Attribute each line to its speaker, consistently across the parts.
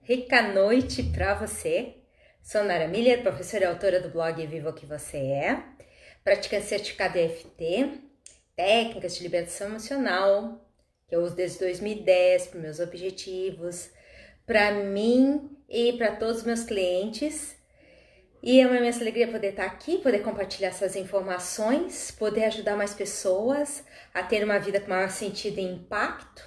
Speaker 1: Rica noite para você. Sou Nara Miller, professora e autora do blog Viva o que Você É, praticante certificada EFT, técnicas de libertação emocional, que eu uso desde 2010 para meus objetivos, para mim e para todos os meus clientes. E é uma imensa alegria poder estar aqui, poder compartilhar essas informações, poder ajudar mais pessoas a ter uma vida com maior sentido e impacto.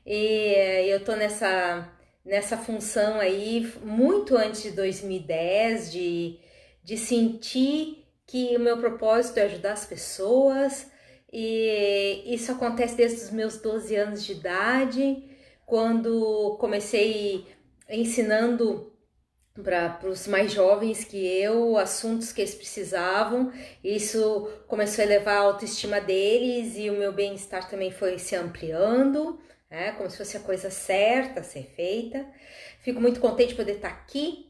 Speaker 1: E eu tô nessa função aí muito antes de 2010, de sentir que o meu propósito é ajudar as pessoas, e isso acontece desde os meus 12 anos de idade, quando comecei ensinando para os mais jovens que eu, assuntos que eles precisavam. Isso começou a elevar a autoestima deles e o meu bem-estar também foi se ampliando, como se fosse a coisa certa a ser feita. Fico muito contente de poder estar aqui.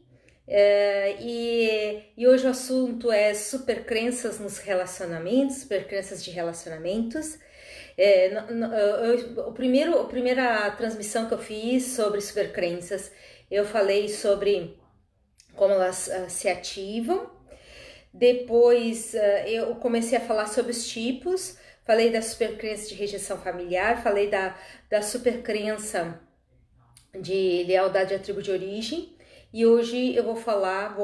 Speaker 1: E hoje o assunto é supercrenças nos relacionamentos, supercrenças de relacionamentos. A primeira transmissão que eu fiz sobre supercrenças, eu falei sobre como elas se ativam. Depois eu comecei a falar sobre os tipos, falei da supercrença de rejeição familiar, falei da supercrença de lealdade à tribo de origem, e hoje eu vou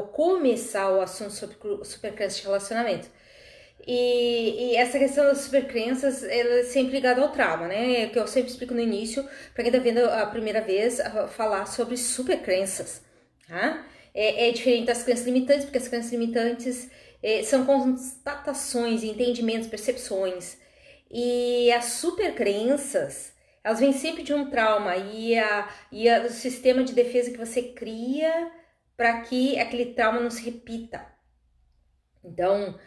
Speaker 1: começar o assunto sobre supercrença de relacionamento. E essa questão das supercrenças, ela é sempre ligada ao trauma, né? Que eu sempre explico no início, para quem tá vendo a primeira vez, falar sobre supercrenças, tá? É diferente das crenças limitantes, porque as crenças limitantes são constatações, entendimentos, percepções. E as supercrenças, elas vêm sempre de um trauma, o sistema de defesa que você cria para que aquele trauma não se repita. Então,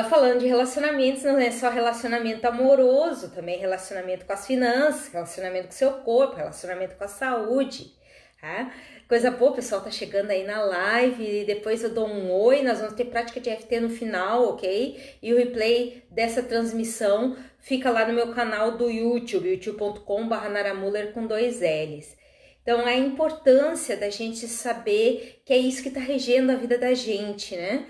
Speaker 1: falando de relacionamentos, não é só relacionamento amoroso, também relacionamento com as finanças, relacionamento com o seu corpo, relacionamento com a saúde, tá? Coisa boa, o pessoal tá chegando aí na live, depois eu dou um oi, nós vamos ter prática de EFT no final, ok? E o replay dessa transmissão fica lá no meu canal do YouTube, youtube.com/naramuller com 2 L's. Então, a importância da gente saber que é isso que tá regendo a vida da gente, né?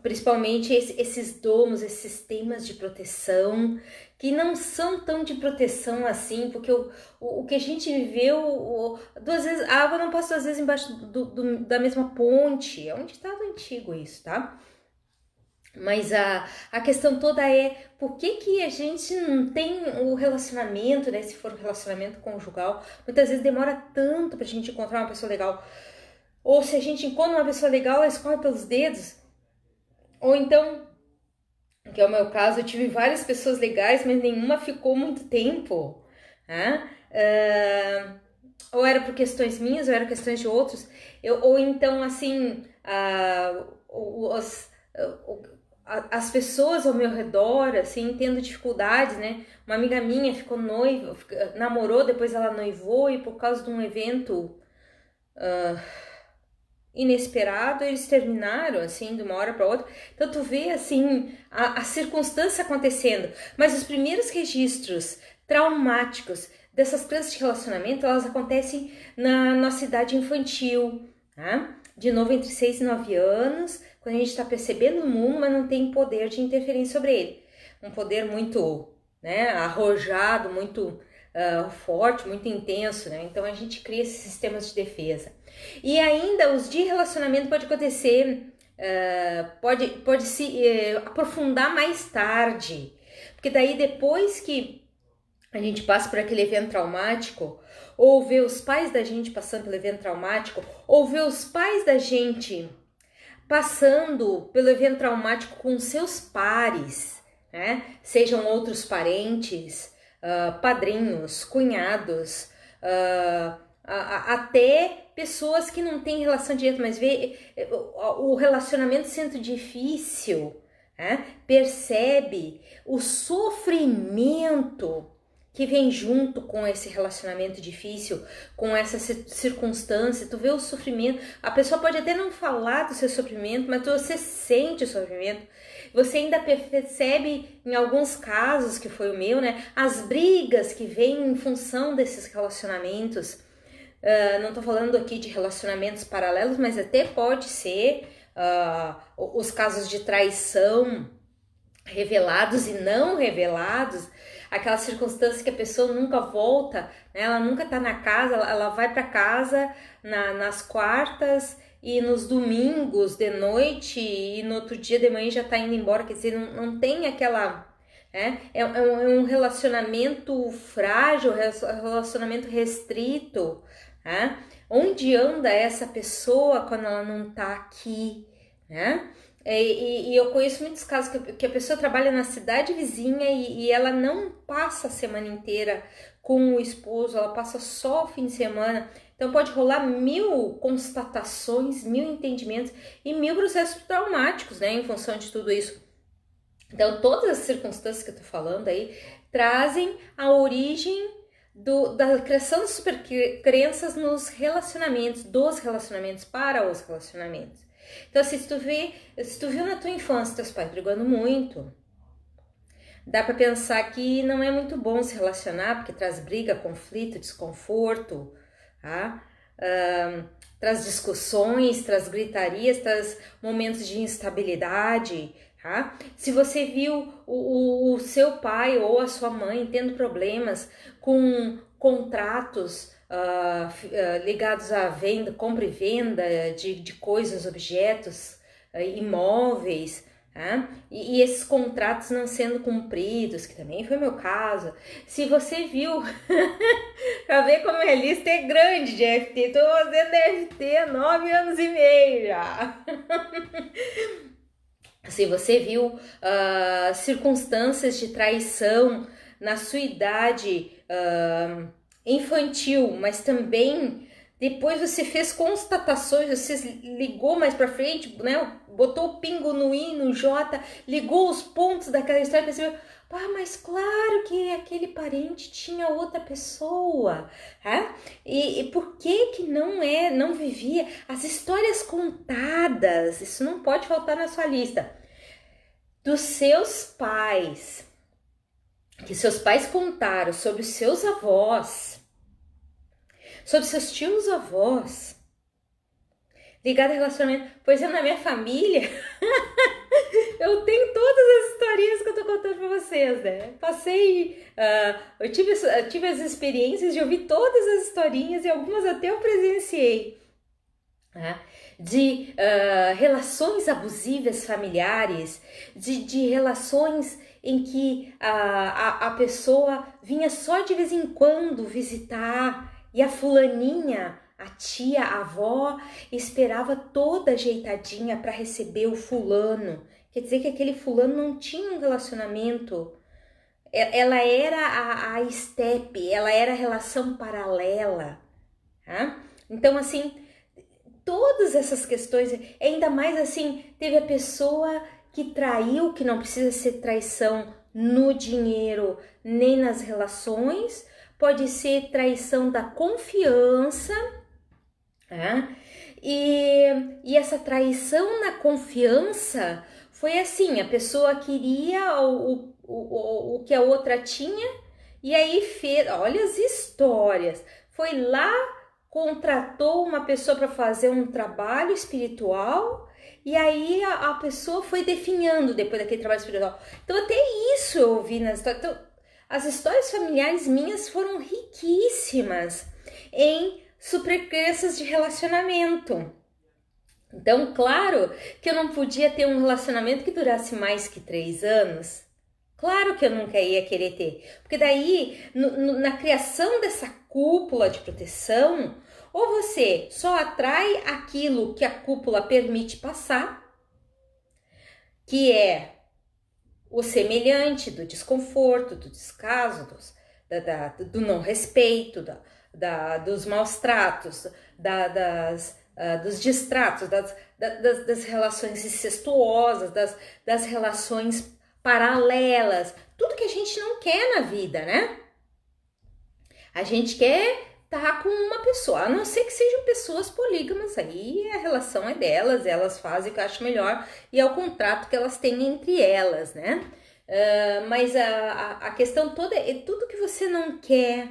Speaker 1: Principalmente esses domos, esses sistemas de proteção, que não são tão de proteção assim, porque o que a gente viveu, duas vezes, a água não passa 2 vezes embaixo da mesma ponte, é um ditado antigo isso, tá? Mas a questão toda é por que a gente não tem o relacionamento, né? Se for um relacionamento conjugal, muitas vezes demora tanto pra gente encontrar uma pessoa legal. Ou se a gente encontra uma pessoa legal, ela escorre pelos dedos. Ou então, que é o meu caso, eu tive várias pessoas legais, mas nenhuma ficou muito tempo, né? Ou era por questões minhas, ou era questões de outros, ou então, assim, as pessoas ao meu redor, assim, tendo dificuldades, né? Uma amiga minha ficou noiva, namorou, depois ela noivou, e por causa de um evento inesperado, eles terminaram, assim, de uma hora para outra. Então, tu vê, assim, a circunstância acontecendo. Mas os primeiros registros traumáticos dessas crianças de relacionamento, elas acontecem na nossa idade infantil, tá? De novo, entre 6 e 9 anos, quando a gente está percebendo o mundo, mas não tem poder de interferência sobre ele. Um poder muito, né, arrojado, muito forte, muito intenso, né? Então, a gente cria esses sistemas de defesa. E ainda os de relacionamento pode acontecer, pode se aprofundar mais tarde, porque daí depois que a gente passa por aquele evento traumático, ou vê os pais da gente passando pelo evento traumático, ou vê os pais da gente passando pelo evento traumático com seus pares, né? Sejam outros parentes, padrinhos, cunhados, até pessoas que não têm relação direta, mas vê o relacionamento sendo difícil, né? Percebe o sofrimento que vem junto com esse relacionamento difícil, com essa circunstância. Tu vê o sofrimento, a pessoa pode até não falar do seu sofrimento, mas você sente o sofrimento. Você ainda percebe, em alguns casos, que foi o meu, né, as brigas que vêm em função desses relacionamentos. Não tô falando aqui de relacionamentos paralelos, mas até pode ser os casos de traição revelados e não revelados, aquela circunstância que a pessoa nunca volta, né? Ela nunca tá na casa, ela vai para casa nas quartas e nos domingos de noite e no outro dia de manhã já tá indo embora, quer dizer, não tem aquela... É um relacionamento frágil, relacionamento restrito, né? Onde anda essa pessoa quando ela não tá aqui, né? E eu conheço muitos casos que a pessoa trabalha na cidade vizinha e ela não passa a semana inteira com o esposo, ela passa só o fim de semana. Então pode rolar 1000 constatações, 1000 entendimentos e 1000 processos traumáticos, né, em função de tudo isso. Então todas as circunstâncias que eu tô falando aí trazem a origem da criação de supercrenças nos relacionamentos, dos relacionamentos para os relacionamentos. Então, se tu viu na tua infância teus pais brigando muito, dá para pensar que não é muito bom se relacionar, porque traz briga, conflito, desconforto, tá? Traz discussões, traz gritarias, traz momentos de instabilidade, tá? Se você viu o seu pai ou a sua mãe tendo problemas com contratos ligados à venda, compra e venda de coisas, objetos, imóveis, tá? E esses contratos não sendo cumpridos, que também foi meu caso. Se você viu, pra ver como a lista é grande de FT, tô fazendo FT há 9 anos e meio já. Se você viu circunstâncias de traição na sua idade infantil, mas também depois você fez constatações, você ligou mais pra frente, né? Botou o pingo no I, no J, ligou os pontos daquela história e percebeu, mas claro que aquele parente tinha outra pessoa, tá? E por que não vivia as histórias contadas? Isso não pode faltar na sua lista. Dos seus pais, que seus pais contaram sobre os seus avós, sobre seus tios avós, ligado a relacionamento. Pois é, na minha família, eu tenho todas as historinhas que eu tô contando pra vocês, né? Eu tive as experiências de ouvir todas as historinhas e algumas até eu presenciei, né? De relações abusivas familiares, de relações em que a pessoa vinha só de vez em quando visitar e a fulaninha, a tia, a avó, esperava toda ajeitadinha para receber o fulano. Quer dizer que aquele fulano não tinha um relacionamento. Ela era a step, ela era a relação paralela. Tá? Então, assim, todas essas questões, ainda mais assim, teve a pessoa que traiu, que não precisa ser traição no dinheiro nem nas relações, pode ser traição da confiança, né? E essa traição na confiança foi assim, a pessoa queria o que a outra tinha e aí fez, olha as histórias, foi lá, contratou uma pessoa para fazer um trabalho espiritual e aí a pessoa foi definhando depois daquele trabalho espiritual. Então até isso eu ouvi nas histórias. Então, as histórias familiares minhas foram riquíssimas em supercrenças de relacionamento. Então, claro que eu não podia ter um relacionamento que durasse mais que 3 anos. Claro que eu nunca ia querer ter. Porque daí, na criação dessa cúpula de proteção, ou você só atrai aquilo que a cúpula permite passar, que é o semelhante do desconforto, do descaso, do não respeito, dos maus tratos, dos distratos, das relações incestuosas, das relações paralelas, tudo que a gente não quer na vida, né? A gente quer estar com uma pessoa, a não ser que sejam pessoas polígamas, aí a relação é delas, elas fazem o que eu acho melhor e é o contrato que elas têm entre elas, né? Mas a questão toda é tudo que você não quer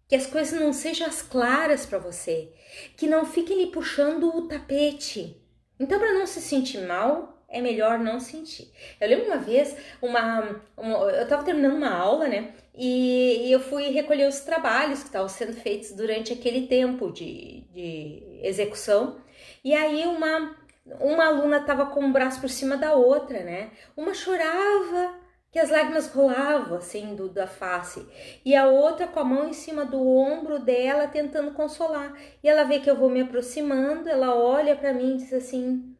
Speaker 1: que as coisas não sejam as claras para você, que não fiquem lhe puxando o tapete. Então, para não se sentir mal, é melhor não sentir. Eu lembro uma vez, eu estava terminando uma aula, né? E eu fui recolher os trabalhos que estavam sendo feitos durante aquele tempo de execução. E aí uma aluna estava com o braço por cima da outra, né? Uma chorava, que as lágrimas rolavam assim da face, e a outra com a mão em cima do ombro dela tentando consolar. E ela vê que eu vou me aproximando, ela olha para mim e diz assim: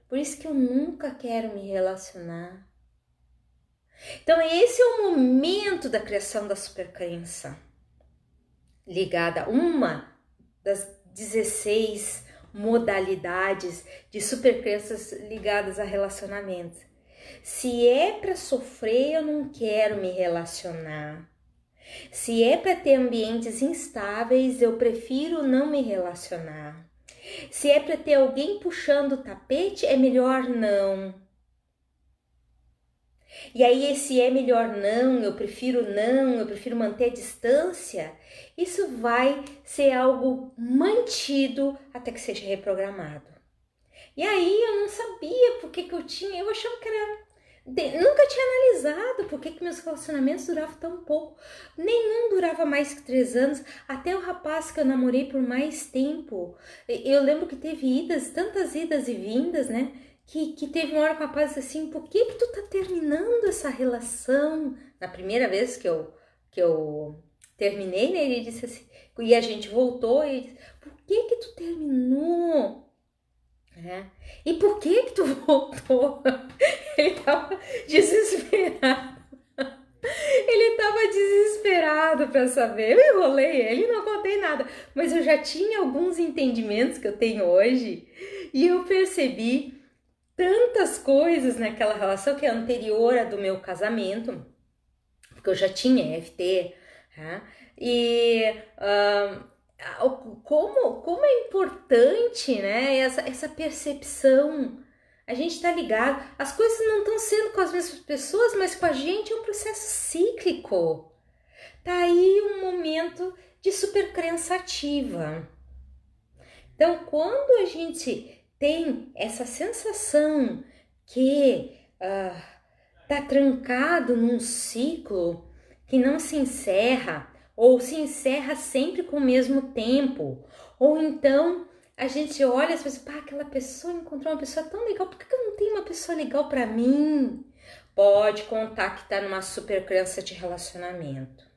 Speaker 1: por isso que eu nunca quero me relacionar. Então esse é o momento da criação da supercrença, ligada a uma das 16 modalidades de supercrenças ligadas a relacionamentos. Se é para sofrer, eu não quero me relacionar. Se é para ter ambientes instáveis, eu prefiro não me relacionar. Se é para ter alguém puxando o tapete, é melhor não. E aí esse é melhor não, eu prefiro manter a distância, isso vai ser algo mantido até que seja reprogramado. E aí eu não sabia por que eu tinha, eu achava que era... Nunca tinha analisado por que meus relacionamentos duravam tão pouco. Nenhum durava mais que 3 anos. Até o rapaz que eu namorei por mais tempo. Eu lembro que teve tantas idas e vindas, né? Que teve uma hora que o rapaz disse assim: por que tu tá terminando essa relação? Na primeira vez que eu terminei, né? Ele disse assim, e a gente voltou, e ele disse: por que tu terminou? E por que tu voltou? Ele tava desesperado. Ele tava desesperado para saber. Eu enrolei ele, não contei nada. Mas eu já tinha alguns entendimentos que eu tenho hoje. E eu percebi tantas coisas naquela relação que é anterior à do meu casamento. Porque eu já tinha EFT. E... como é importante, né, essa percepção. A gente tá ligado, as coisas não estão sendo com as mesmas pessoas, mas com a gente é um processo cíclico. Tá aí um momento de supercrença ativa. Então, quando a gente tem essa sensação que tá trancado num ciclo que não se encerra, ou se encerra sempre com o mesmo tempo, ou então a gente olha e pensa: pá, aquela pessoa encontrou uma pessoa tão legal, por que eu não tenho uma pessoa legal para mim? Pode contar que tá numa supercrença de relacionamento.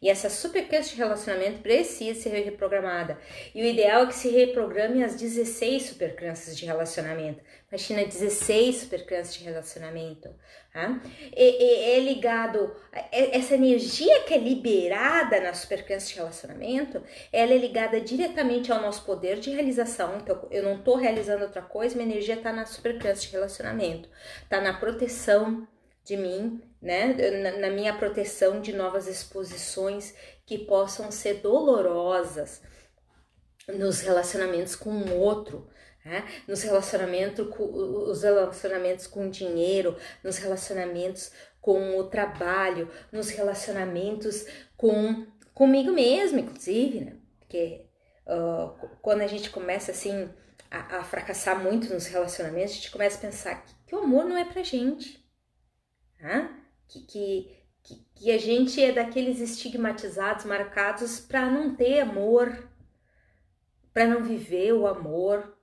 Speaker 1: E essa supercrença de relacionamento precisa ser reprogramada. E o ideal é que se reprograme as 16 supercrenças de relacionamento. Imagina 16 supercrenças de relacionamento. É ligado, essa energia que é liberada na supercrença de relacionamento, ela é ligada diretamente ao nosso poder de realização. Então, eu não estou realizando outra coisa, minha energia está na supercrença de relacionamento. Está na proteção de mim, né? Na minha proteção de novas exposições que possam ser dolorosas nos relacionamentos com o outro, né? Os relacionamentos com o dinheiro, nos relacionamentos com o trabalho, nos relacionamentos comigo mesmo, inclusive, né? Porque quando a gente começa assim a fracassar muito nos relacionamentos, a gente começa a pensar que o amor não é pra gente. Que a gente é daqueles estigmatizados, marcados para não ter amor, para não viver o amor.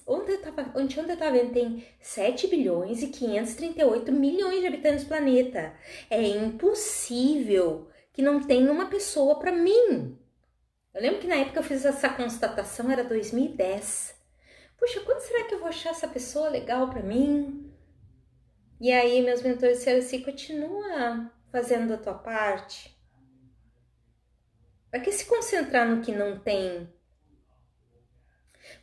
Speaker 1: Ontem eu tava vendo, tem 7 bilhões e 538 milhões de habitantes no planeta. É impossível que não tenha uma pessoa para mim. Eu lembro que na época eu fiz essa constatação, era 2010. Puxa, quando será que eu vou achar essa pessoa legal para mim? E aí meus mentores disseram assim: continua fazendo a tua parte. Para que se concentrar no que não tem?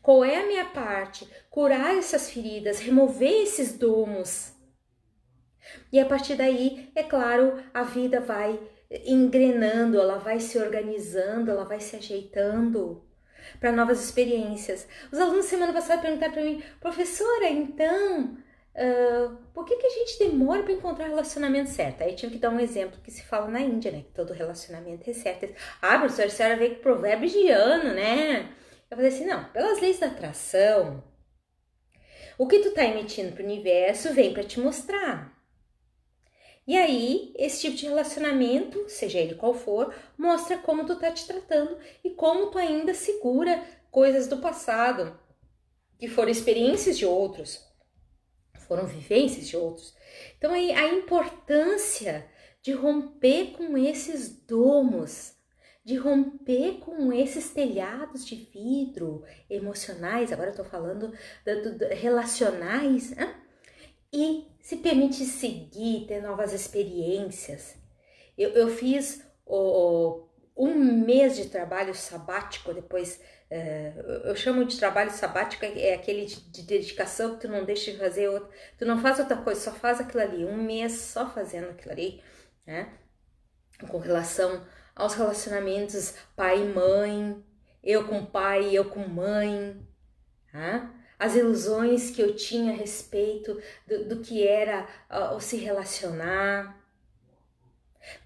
Speaker 1: Qual é a minha parte? Curar essas feridas, remover esses domos. E a partir daí, é claro, a vida vai engrenando, ela vai se organizando, ela vai se ajeitando para novas experiências. Os alunos semana passada perguntaram para mim: professora, então... por que a gente demora para encontrar o relacionamento certo? Aí eu tive que dar um exemplo que se fala na Índia, né? Que todo relacionamento é certo. Ah, professora, a senhora veio com provérbio indiano, né? Eu falei assim, não, pelas leis da atração, o que tu tá emitindo pro universo vem para te mostrar. E aí, esse tipo de relacionamento, seja ele qual for, mostra como tu tá te tratando e como tu ainda segura coisas do passado, que foram experiências de outros, foram vivências de outros. Então, aí, a importância de romper com esses domos, de romper com esses telhados de vidro emocionais, agora eu tô falando relacionais, né? E se permite seguir, ter novas experiências. Eu fiz um mês de trabalho sabático, depois eu chamo de trabalho sabático, é aquele de dedicação que tu não deixa de fazer outro, tu não faz outra coisa, só faz aquilo ali, um mês só fazendo aquilo ali, né? Com relação aos relacionamentos pai e mãe, eu com pai, eu com mãe, tá? As ilusões que eu tinha a respeito do que era o se relacionar,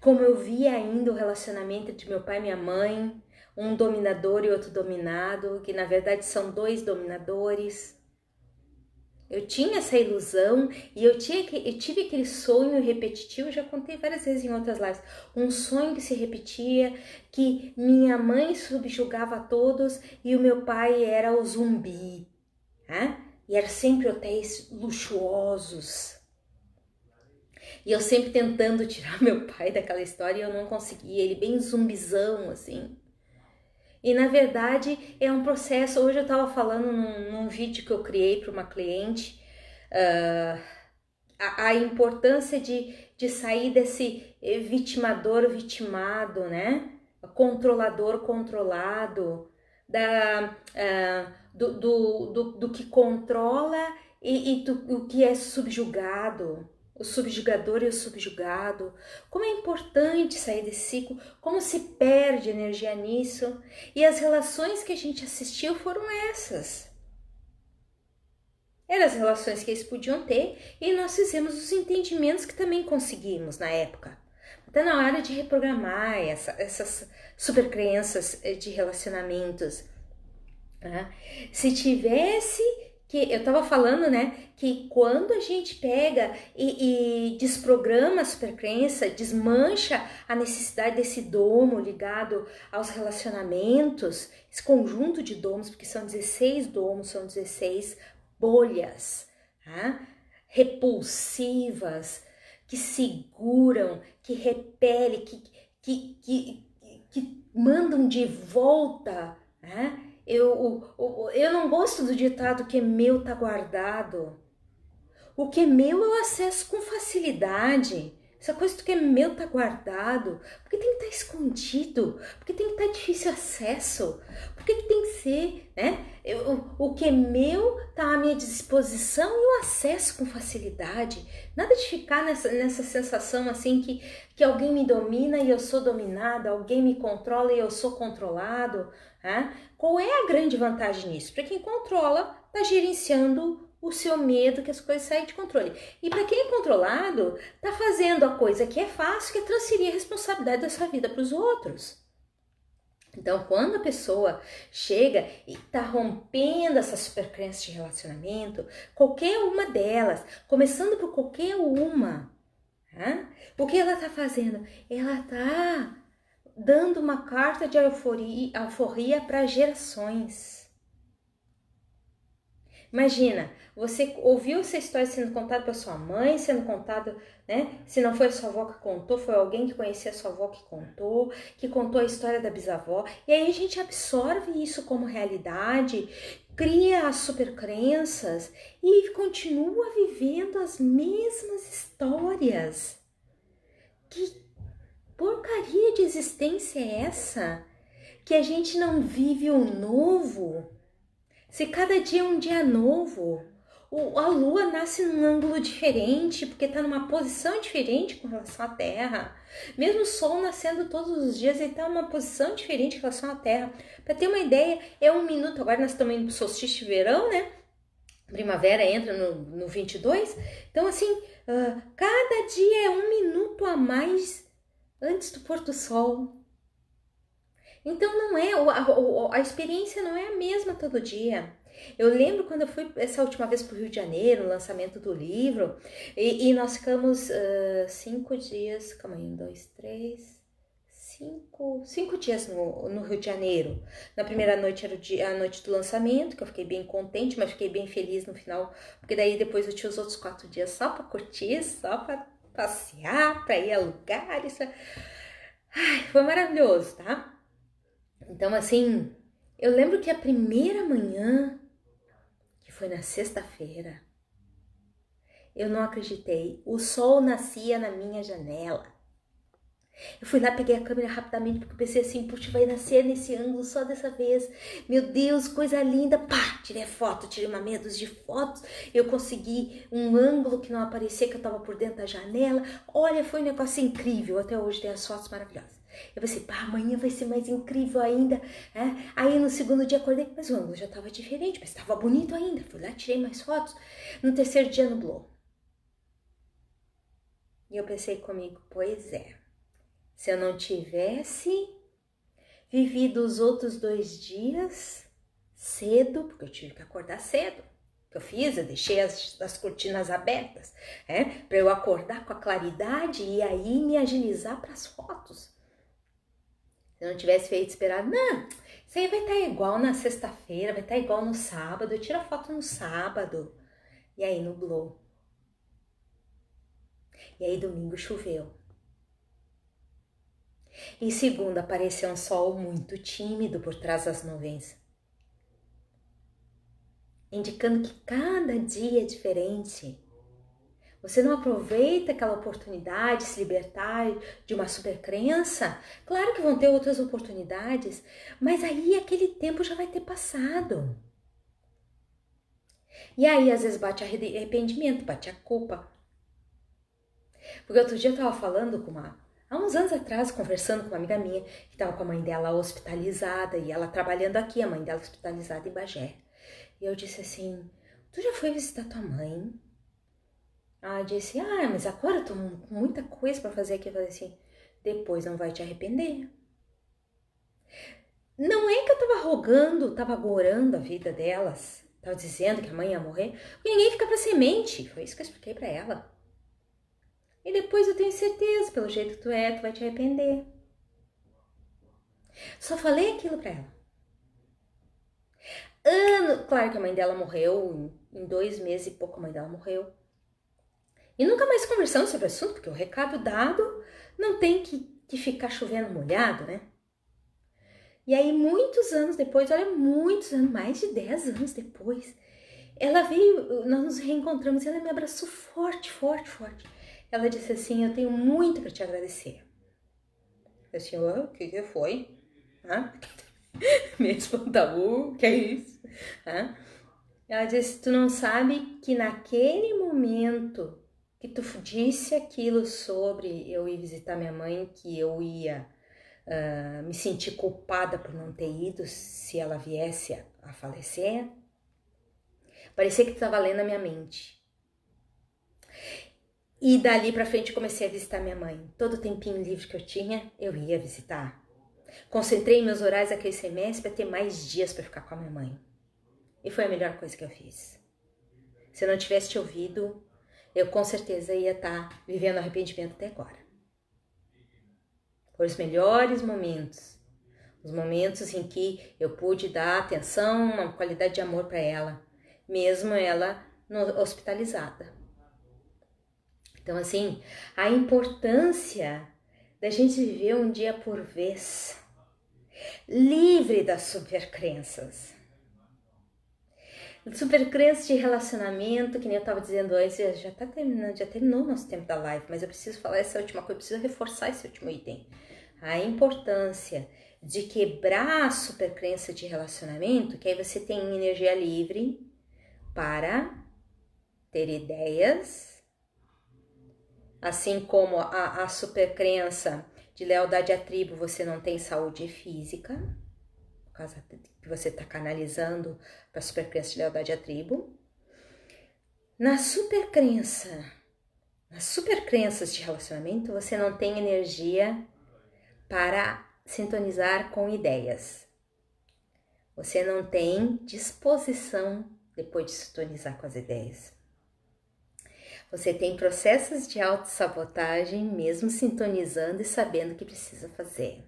Speaker 1: como eu via ainda o relacionamento entre meu pai e minha mãe, um dominador e outro dominado, que na verdade são dois dominadores. Eu tinha essa ilusão e eu tive aquele sonho repetitivo, já contei várias vezes em outras lives, um sonho que se repetia, que minha mãe subjugava a todos e o meu pai era o zumbi, né? E eram sempre hotéis luxuosos. E eu sempre tentando tirar meu pai daquela história e eu não conseguia, ele bem zumbizão, assim. E na verdade é um processo, hoje eu tava falando num vídeo que eu criei para uma cliente, a importância de sair desse vitimador vitimado, né? Controlador controlado, do que controla e do que é subjugado, o subjugador e o subjugado. Como é importante sair desse ciclo, como se perde energia nisso. E as relações que a gente assistiu foram essas. Eram as relações que eles podiam ter e nós fizemos os entendimentos que também conseguimos na época. Está na hora de reprogramar essas supercrenças de relacionamentos. Né? Se tivesse que, eu estava falando, né, que quando a gente pega e desprograma a supercrença, desmancha a necessidade desse domo ligado aos relacionamentos, esse conjunto de domos, porque são 16 domos, são 16 bolhas, tá? Repulsivas, que seguram, que repelem, que mandam de volta, né? Eu não gosto do ditado que é meu tá guardado. O que é meu eu acesso com facilidade. Essa coisa que é meu tá guardado. Porque tem que estar escondido. Porque tem que estar difícil acesso. Porque tem que ser, né? O que é meu tá à minha disposição e eu acesso com facilidade. Nada de ficar nessa sensação assim que alguém me domina e eu sou dominado. Alguém me controla e eu sou controlado. Né? Qual é a grande vantagem nisso? Para quem controla, tá gerenciando o seu medo que as coisas saem de controle. E para quem é controlado, tá fazendo a coisa que é fácil, que é transferir a responsabilidade da sua vida para os outros. Então, quando a pessoa chega e tá rompendo essas supercrenças de relacionamento, qualquer uma delas, começando por qualquer uma, tá? O que ela tá fazendo? Ela tá dando uma carta de alforria para gerações. Imagina, você ouviu essa história sendo contada para sua mãe, sendo contado, né? Se não foi a sua avó que contou, foi alguém que conhecia a sua avó que contou a história da bisavó. E aí a gente absorve isso como realidade, cria as supercrenças e continua vivendo as mesmas histórias. Que porcaria de existência é essa? Que a gente não vive o novo? Se cada dia é um dia novo, a lua nasce num ângulo diferente, porque está numa posição diferente com relação à Terra. Mesmo o sol nascendo todos os dias, ele está numa posição diferente em relação à Terra. Para ter uma ideia, é um minuto, agora nós estamos indo para o solstício de verão, né? primavera entra no 22. Então, assim, cada dia é 1 minuto a mais antes do pôr do sol. Então, não é, a experiência não é a mesma todo dia. Eu lembro quando eu fui essa última vez para o Rio de Janeiro, no lançamento do livro, e nós ficamos 5 dias, calma aí, 1, 2, 3, 5 dias no Rio de Janeiro. Na primeira noite era a noite do lançamento, que eu fiquei bem contente, mas fiquei bem feliz no final, porque daí depois eu tinha os outros 4 dias só para curtir, só para passear, para ir a lugares. Ai, foi maravilhoso, tá? Então, assim, eu lembro que a primeira manhã, que foi na sexta-feira, eu não acreditei. O sol nascia na minha janela. Eu fui lá, peguei a câmera rapidamente, porque eu pensei assim, puxa, vai nascer nesse ângulo só dessa vez. Meu Deus, coisa linda. Pá, tirei foto, tirei uma meia dúzia de fotos. Eu consegui um ângulo que não aparecia, que eu tava por dentro da janela. Olha, foi um negócio incrível. Até hoje tem as fotos maravilhosas. Eu pensei, pá, amanhã vai ser mais incrível ainda. Aí no segundo dia acordei, mas o ângulo já tava diferente, mas tava bonito ainda. Fui lá, tirei mais fotos. No terceiro dia nublou. E eu pensei comigo, pois é. Se eu não tivesse vivido os outros 2 dias cedo, porque eu tive que acordar cedo, que eu fiz, eu deixei as cortinas abertas, para eu acordar com a claridade e aí me agilizar para as fotos. Se eu não tivesse feito esperar, não, isso aí vai estar igual na sexta-feira, vai estar igual no sábado, eu tiro a foto no sábado, e aí nublou. E aí domingo choveu. E segunda apareceu um sol muito tímido por trás das nuvens, indicando que cada dia é diferente. Você não aproveita aquela oportunidade de se libertar de uma supercrença? Claro que vão ter outras oportunidades, mas aí aquele tempo já vai ter passado. E aí às vezes bate arrependimento, bate a culpa. Porque outro dia eu estava falando há uns anos atrás, conversando com uma amiga minha que estava com a mãe dela hospitalizada e ela trabalhando aqui, a mãe dela hospitalizada em Bagé. E eu disse assim, tu já foi visitar tua mãe? Ela disse, mas agora eu tô com muita coisa para fazer aqui. Eu falei assim, depois não vai te arrepender. Não é que eu tava rogando, tava agorando a vida delas, tava dizendo que a mãe ia morrer, porque ninguém fica pra semente. Foi isso que eu expliquei pra ela. E depois eu tenho certeza, pelo jeito que tu vai te arrepender. Só falei aquilo pra ela. Claro que a mãe dela morreu, em 2 meses e pouco a mãe dela morreu. E nunca mais conversamos sobre o assunto, porque o recado dado não tem que ficar chovendo molhado, né? E aí, muitos anos depois, olha, muitos anos, mais de 10 anos depois, ela veio, nós nos reencontramos e ela me abraçou forte, forte, forte. Ela disse assim, eu tenho muito para te agradecer. Eu disse, o que foi? Me espantou, que é isso? Ela disse, tu não sabe que naquele momento que tu disse aquilo sobre eu ir visitar minha mãe, que eu ia me sentir culpada por não ter ido se ela viesse a falecer, parecia que tu estava lendo a minha mente. E dali pra frente comecei a visitar minha mãe. Todo o tempinho livre que eu tinha, eu ia visitar. Concentrei meus horários aquele semestre para ter mais dias para ficar com a minha mãe. E foi a melhor coisa que eu fiz. Se eu não tivesse te ouvido, eu com certeza ia estar vivendo arrependimento até agora. Foram os melhores momentos. Os momentos em que eu pude dar atenção, uma qualidade de amor para ela, mesmo ela hospitalizada. Então, assim, a importância da gente viver um dia por vez, livre das supercrenças. Supercrenças de relacionamento, que nem eu estava dizendo antes, já tá terminando, já terminou o nosso tempo da live, mas eu preciso falar essa última coisa, eu preciso reforçar esse último item. A importância de quebrar a supercrença de relacionamento, que aí você tem energia livre para ter ideias, assim como a supercrença de lealdade à tribo, você não tem saúde física, por causa que você está canalizando para a supercrença de lealdade à tribo. Na supercrença, nas supercrenças de relacionamento, você não tem energia para sintonizar com ideias. Você não tem disposição depois de sintonizar com as ideias. Você tem processos de autossabotagem mesmo sintonizando e sabendo o que precisa fazer.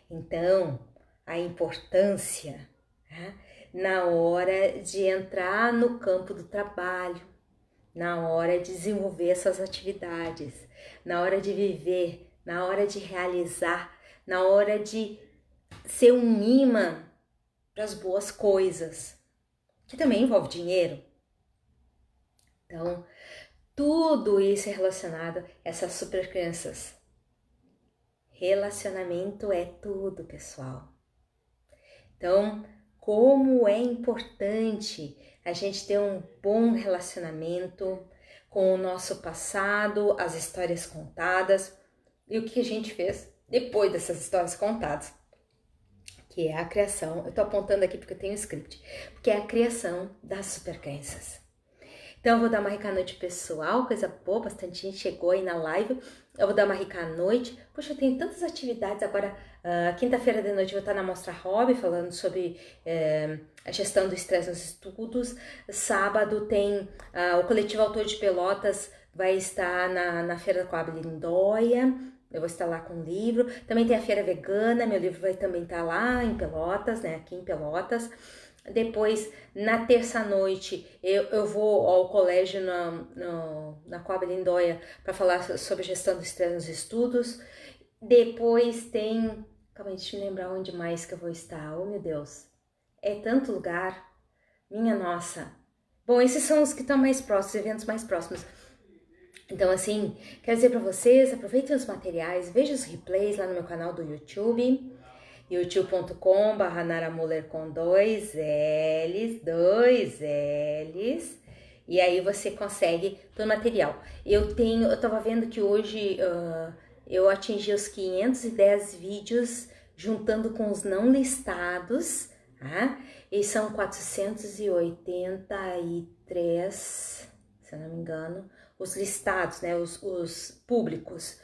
Speaker 1: Então, a importância, né, na hora de entrar no campo do trabalho, na hora de desenvolver essas atividades, na hora de viver, na hora de realizar, na hora de ser um imã para as boas coisas, que também envolve dinheiro. Então, tudo isso é relacionado a essas supercrenças. Relacionamento é tudo, pessoal. Então, como é importante a gente ter um bom relacionamento com o nosso passado, as histórias contadas e o que a gente fez depois dessas histórias contadas, que é a criação. Eu tô apontando aqui porque eu tenho um script, porque é a criação das supercrenças. Então, eu vou dar uma rica noite pessoal, coisa boa, bastante gente chegou aí na live. Eu vou dar uma rica noite. Poxa, eu tenho tantas atividades agora. Quinta-feira de noite eu vou estar na Mostra Hobby, falando sobre a gestão do estresse nos estudos. Sábado tem o Coletivo Autor de Pelotas, vai estar na Feira da Coab Lindóia. Eu vou estar lá com o livro. Também tem a Feira Vegana, meu livro vai também estar lá em Pelotas, né? Aqui em Pelotas. Depois, na terça-noite, eu vou ao colégio na Coab Lindóia para falar sobre gestão do estresse nos estudos. Depois tem... Calma aí, deixa eu me lembrar onde mais que eu vou estar. Oh, meu Deus. É tanto lugar. Minha nossa. Bom, esses são os que estão mais próximos, eventos mais próximos. Então, assim, quero dizer para vocês, aproveitem os materiais, vejam os replays lá no meu canal do YouTube, youtube.com/, Naramuller com dois L's, e aí você consegue todo o material. Eu tava vendo que hoje eu atingi os 510 vídeos, juntando com os não listados, tá? E são 483, se eu não me engano, os listados, né, os públicos.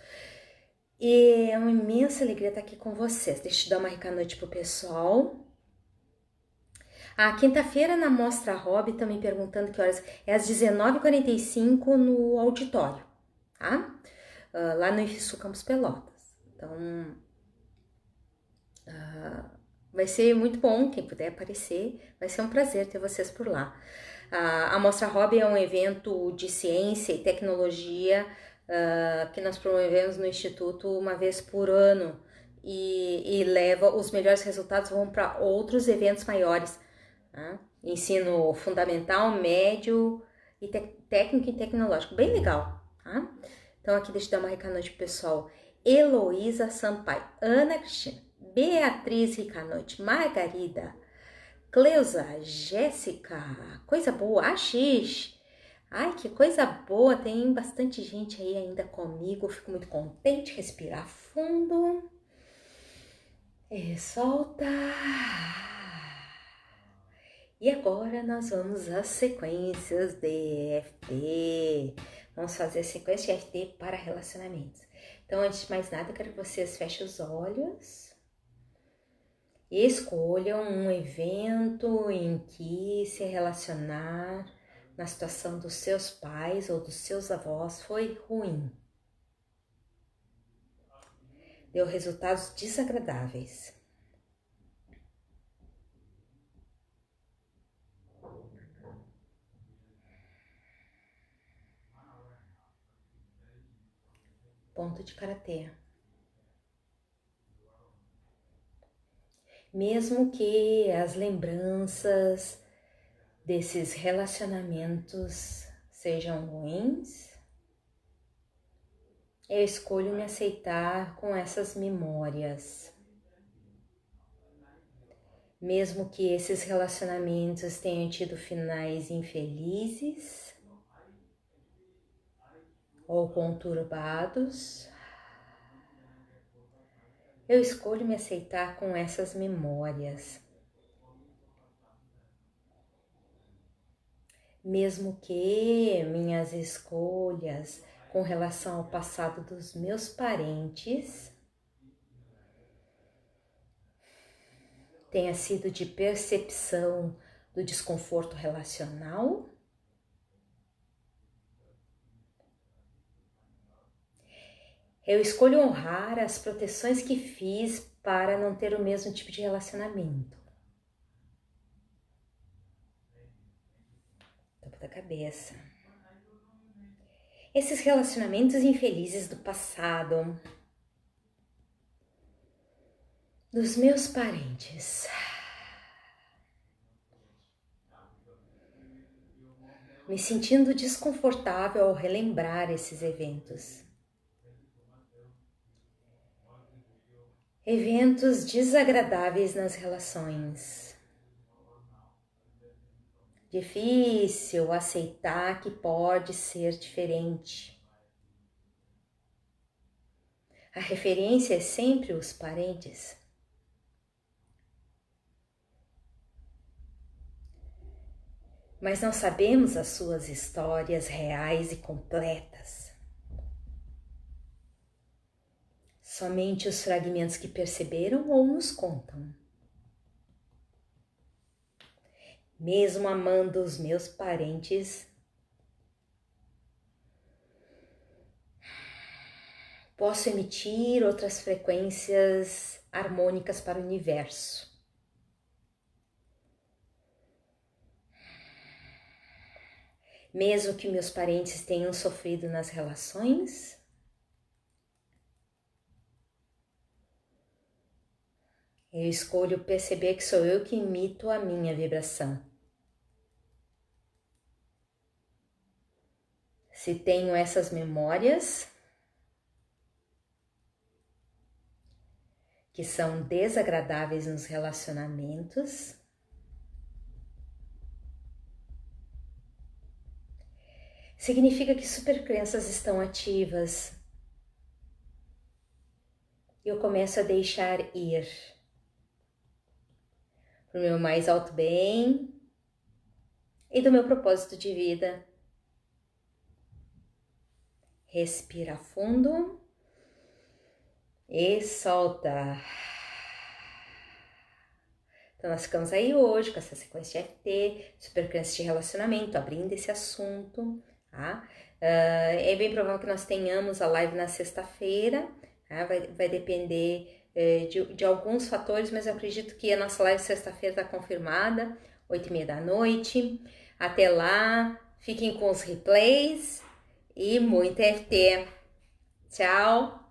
Speaker 1: E é uma imensa alegria estar aqui com vocês. Deixa eu dar uma rica noite pro pessoal. Quinta-feira na Mostra Hobby, também perguntando que horas. É às 19h45 no auditório, tá? Lá no IFSU Campus Pelotas. Então, vai ser muito bom, quem puder aparecer. Vai ser um prazer ter vocês por lá. A Mostra Hobby é um evento de ciência e tecnologia que nós promovemos no Instituto uma vez por ano e leva os melhores resultados vão para outros eventos maiores, tá? Ensino fundamental, médio e técnico e tecnológico, bem legal, tá? Então aqui deixa eu dar uma recanoite pro pessoal. Heloísa Sampaio, Ana Cristina, Beatriz Ricanoite, Margarida, Cleusa, Jéssica, coisa boa, Axis. Ai, que coisa boa, tem bastante gente aí ainda comigo, fico muito contente, respirar fundo. E solta. E agora nós vamos às sequências de EFT. Vamos fazer a sequência de EFT para relacionamentos. Então, antes de mais nada, eu quero que vocês fechem os olhos. Escolham um evento em que se relacionar na situação dos seus pais ou dos seus avós foi ruim. Deu resultados desagradáveis. Ponto de karatê. Mesmo que as lembranças desses relacionamentos sejam ruins, eu escolho me aceitar com essas memórias. Mesmo que esses relacionamentos tenham tido finais infelizes ou conturbados, eu escolho me aceitar com essas memórias. mesmo que minhas escolhas com relação ao passado dos meus parentes tenha sido de percepção do desconforto relacional, eu escolho honrar as proteções que fiz para não ter o mesmo tipo de relacionamento. Topo da cabeça. Esses relacionamentos infelizes do passado, dos meus parentes, me sentindo desconfortável ao relembrar esses eventos. Eventos desagradáveis nas relações. Difícil aceitar que pode ser diferente. A referência é sempre os parentes. Mas não sabemos as suas histórias reais e completas. Somente os fragmentos que perceberam ou nos contam. Mesmo amando os meus parentes, posso emitir outras frequências harmônicas para o universo. Mesmo que meus parentes tenham sofrido nas relações, eu escolho perceber que sou eu que emito a minha vibração. Se tenho essas memórias que são desagradáveis nos relacionamentos, significa que supercrenças estão ativas. Eu começo a deixar ir para o meu mais alto bem e do meu propósito de vida. Respira fundo e solta. Então nós ficamos aí hoje com essa sequência de FT, supercrenças de relacionamento, abrindo esse assunto, tá? É bem provável que nós tenhamos a live na sexta-feira, tá? Vai depender de alguns fatores, mas eu acredito que a nossa live sexta-feira está confirmada, 8h30 da noite. Até lá, fiquem com os replays e muito FT. Tchau!